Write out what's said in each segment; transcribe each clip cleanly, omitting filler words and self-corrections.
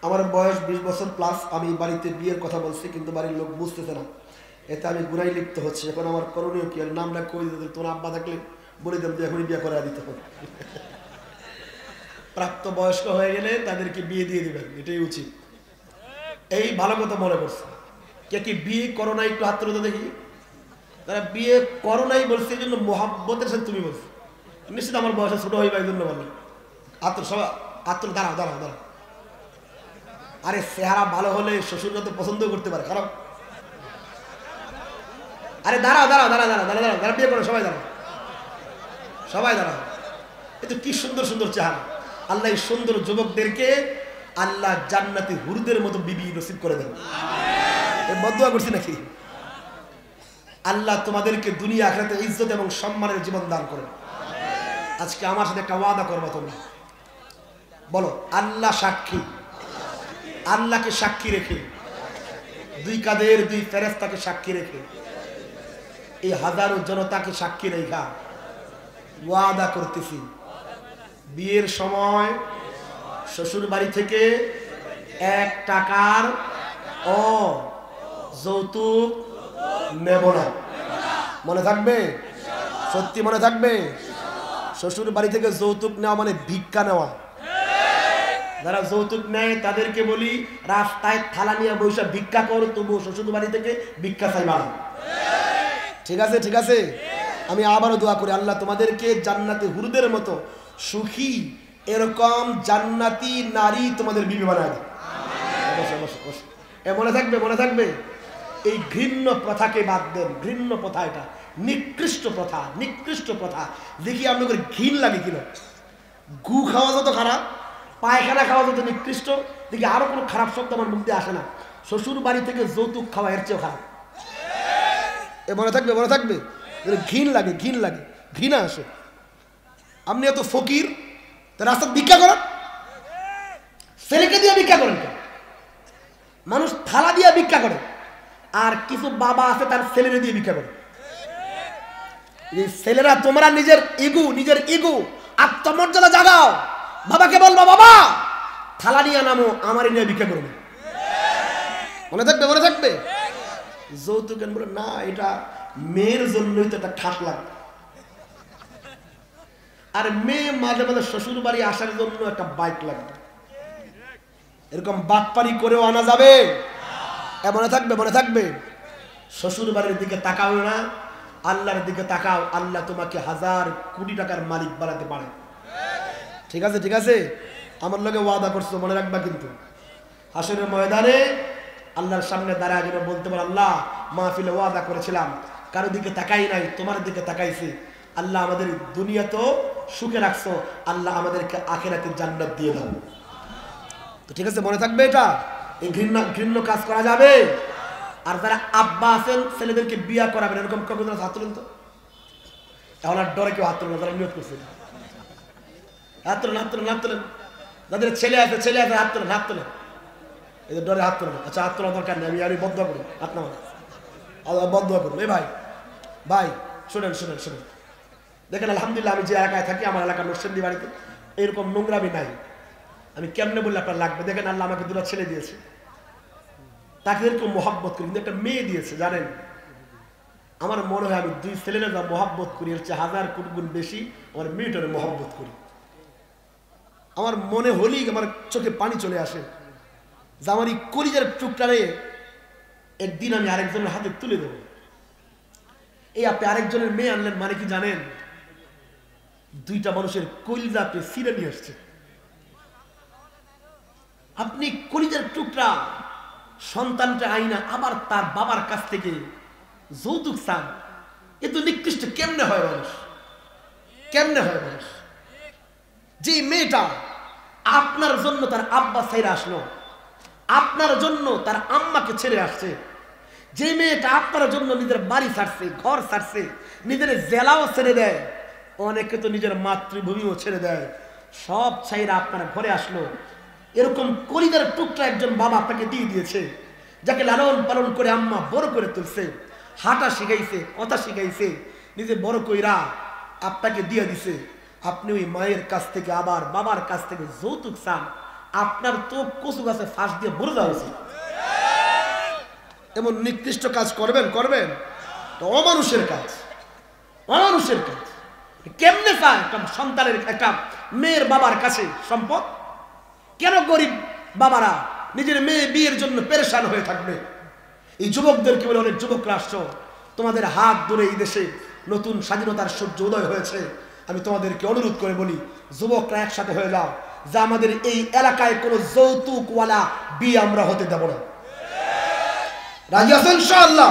আমার বয়স 20 বছর প্লাস। আমি বাড়িতে বিয়ের কথা বলছি, কিন্তু বাড়ির লোক বুঝতেছে না, এতে আমি গুনায় লিপ্ত হচ্ছে। এখন আমার করণীয় কি? আর নামটা কই দিতে, তোমার আব্বা থাকলে বলে দেব যে এখনই বিয়ে করে দিতে হবে। প্রাপ্ত বয়স্ক হয়ে গেলে তাদেরকে বিয়ে দিয়ে দিবেন, এটাই উচিত। এই ভালো কথা মনে করছে। কে কি বিয়ে করো না? একটু হাত তুলে দেখি। তারা বিয়ে করো নাই বলছে, এই জন্য মোহাব্বতের সাথে তুমি বলছো। নিশ্চিত আমার বয়সে ছোট হইবা, এই জন্য বললাম। আত্ম সবাই আত্ম দাঁড়াও দাঁড়াও দাঁড়াও। আরে চেহারা ভালো হলে শ্বশুররা তো পছন্দ করতে পারে, খারাপ? আরে দাঁড়াও দাঁড়াও দাঁড়াও দাঁড়াও দাঁড়াও দাঁড়াও, বিয়ে করো, সবাই দাঁড়াও, সবাই দাঁড়াও। এ তো কি সুন্দর সুন্দর চেহারা। আল্লাহ এই সুন্দর যুবকদেরকে আল্লাহ জান্নাতি হুরদের মতো বিবি নসিব করে দেন। বদদুয়া করছি নাকি? আল্লাহ তোমাদেরকে দুনিয়া আখিরাতে ইজ্জত এবং সম্মানের জীবন দান করেন। আজকে আমার সাথে একটা ওয়াদা করবা তোমরা, বলো আল্লাহ সাক্ষী। আল্লাহকে সাক্ষী রেখে, দুই কাদের দুই ফেরেশতাকে সাক্ষী রেখে, এই হাজারো জনতাকে সাক্ষী রেখা ওয়াদা করতেছি, বিয়ের সময় শ্বশুর বাড়ি থেকে 1 টাকার যৌতুক নেব না। মনে থাকবে? সত্যি মনে থাকবে? শ্বশুর বাড়ি থেকে যৌতুক নেওয়া মানে ভিক্ষা নেওয়া। যারা যৌতুক নেয় তাদেরকে বলি, রাস্তায় থালা নিয়ে বসে ভিক্ষা করো, তবু শ্বশুর বাড়ি থেকে ভিক্ষা চাইবা না। ঠিক আছে? ঠিক আছে। আমি আবারও দোয়া করি, আল্লাহ তোমাদেরকে জান্নাতি হুরদের মতো সুখী এরকম জান্নাতি নারী তোমাদের বিবি বানায় দেয়। মনে থাকবে? মনে থাকবে? এই ঘৃণ্য প্রথাকে বাদ দেন। ঘৃণ্য প্রথা, এটা নিকৃষ্ট প্রথা, নিকৃষ্ট প্রথা। দেখি আপনাদের ঘৃণ লাগে কিনা। গু খাওয়া যত খারাপ, পায়খানা খাওয়া যত নিকৃষ্ট, দেখি আরো কোনো খারাপ শব্দ আমার মুখ দিয়ে আসে না। শ্বশুর বাড়ি থেকে যৌতুক খাওয়া এর চেয়েও খারাপ। মনে থাকবে? মনে থাকবে? ঘৃণ লাগে, ঘৃণ লাগে, ঘৃণা আসে। আপনি এত ফকির, রাস্তা ভিক্ষা করেন, ছেলেকে দিয়ে ভিক্ষা করেন। মানুষ থালা দিয়ে ভিক্ষা করে, আর কিছু বাবা আছে তার ছেলেরে দিয়ে ভিক্ষা করে। এই ছেলেরা, তোমরা নিজের ইগু আত্মমর্যাদা জাগাও। বাবাকে বলবা, বাবা থালা নিয়ে নামো, আমার নিয়ে ভিক্ষা করবো। মনে থাকবে? মনে থাকবে? যৌতুক বলে না, এটা মেয়ের জন্যই তো একটা খাট লাগবে। আর মেয়ে মাঝে মাঝে শ্বশুর বাড়ি আসার জন্য একটা বাইক লাগবে। এরকম বাটপারি করেও আনা যাবে। মনে থাকবে? মনে থাকবে? শ্বশুর বাড়ির দিকে তাকাও না, আল্লাহর দিকে তাকাও। আল্লাহ তোমাকে 1000 কোটি টাকার মালিক বানাতে পারে। ঠিক আছে? ঠিক আছে। আমার লগে ওয়াদা করছো, মনে রাখবা কিন্তু। হাসরের ময়দানে আল্লাহর সামনে দাঁড়ায় যেন বলতে পারে, আল্লাহ মাহফিলে ওয়াদা করেছিলাম, কারো দিকে তাকাই নাই, তোমার দিকে তাকাইছি। আল্লাহ আমাদের দুনিয়া তো সুখে রাখছো, আল্লাহ আমাদেরকে আখিরাতে জান্নাত দিয়ে দাও। তো ঠিক আছে, মনে থাকবে এটা। এই ঘৃণ্য কাজ করা যাবে। আর যারা আব্বা আছেন, ছেলেদেরকে বিয়া করাবেন, এরকম কখন হাত তুলেন তো। এখন আর ডরে কেউ হাত তুলেন না, তারা নিয়ত করছে। হাত তোলেন, হাত তোলেন, হাত তোলেন। যাদের ছেলে আছে, ছেলে আছে, হাত তোলেন, হাত তোলেন। এই যে ডরে হাত তোলেন। আচ্ছা, হাত তোলার দরকার নেই, আমি আর বদয়া করি, হাত নামান, বদয়া করুন। এই ভাই, ভাই শোনেন শোনেন শোনেন, দেখেন আলহামদুলিল্লাহ, আমি যে এলাকায় থাকি, আমার এলাকার নরসিংদী বাড়িতে এরকম নোংরামি নাই। আমি কেমনে বললে আপনার লাগবে? দেখেন আল্লাহ আমাকে 2টা ছেলে দিয়েছে, তাকে এরকম মহব্বত করি। কিন্তু একটা মেয়ে দিয়েছে, জানেন, আমার মনে হয় আমি 2 ছেলেরা যা মহব্বত করি, এর চেয়ে 1000 কোটি গুণ বেশি আমার মেয়েটারে মহব্বত করি। আমার মনে হলেই আমার চোখে পানি চলে আসে যে আমার এই কলিজার টুকটারে একদিন আমি আরেকজনের হাতে তুলে দেব। এই আপনি আরেকজনের মেয়ে আনলেন মানে কি জানেন? 2টা মানুষের কলিজা আপনি ছিঁড়ে নিয়ে আসছে। আপনি কলিজার টুকরা সন্তানটা আইনা আবার তার বাবার কাছ থেকে যৌতুক চান, এ তো নিকৃষ্ট। কেমনে হয় মানুষ? কেমনে হয় মানুষ? যে মেয়েটা আপনার জন্য তার আব্বা ছেড়ে আসলো, আপনার জন্য তার আম্মাকে ছেড়ে আসছে, যে মেয়েটা আপনার জন্য নিজের বাড়ি ছাড়ছে, ঘর ছাড়ছে, নিজের জেলাও ছেড়ে দেয়, অনেকে তো নিজের মাতৃভূমিও ছেড়ে দেয়, সব ছাইরা আপনার ঘরে আসলো। এরকম কলিজার টুকরা একজন বাবা আপনাকে দিয়ে দিয়েছে, যাকে লালন পালন করে আম্মা বড় করে তুলছে, হাঁটা শিখাইছে, কথা শিখাইছে, নিজে বড় কইরা আপনাকে দিয়ে দিছে। আপনি ওই মায়ের কাছ থেকে আবার বাবার কাছ থেকে যৌতুক চান, আপনার তো কচু গাছে ফাঁস দিয়ে ভরে দেওয়া উচিত। এমন নিকৃষ্ট কাজ করবেন তো অমানুষের কাজ, অমানুষের কাজ। কেমনে চায় একটা সন্তানের, একটা মেয়ের বাবার কাছে সম্পদ? কেন গরিব বাবারা নিজের মেয়ে বিয়ের জন্য পেরেশান হয়ে থাকবে? এই যুবকদেরকে বলে, অনেক যুবকরা আসছো, তোমাদের হাত ধরে এই দেশে নতুন স্বাধীনতার সূর্য উদয় হয়েছে। আমি তোমাদেরকে অনুরোধ করে বলি, যুবকরা একসাথে হয়ে যাও, যা আমাদের এই এলাকায় কোনো যৌতুকওয়ালা বিয়ে আমরা হতে দেব না। রাজি আছেন ইনশাআল্লাহ?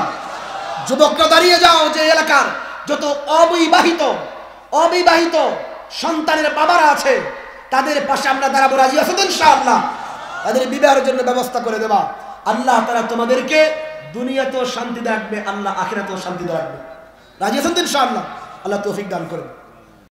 যুবকরা দাঁড়িয়ে যাও, যে এলাকার যত অবিবাহিত সন্তানের বাবারা আছে তাদের পাশে আমরা দাঁড়াবো। রাজি আছেন ইনশাআল্লাহ? তাদের বিবাহের জন্য ব্যবস্থা করে দেবা। আল্লাহ তাআলা তোমাদেরকে দুনিয়াতেও শান্তি রাখবে, আল্লাহ আখিরাতেও শান্তি রাখবে। রাজি আছেন ইনশাআল্লাহ? আল্লাহ তৌফিক দান করেন।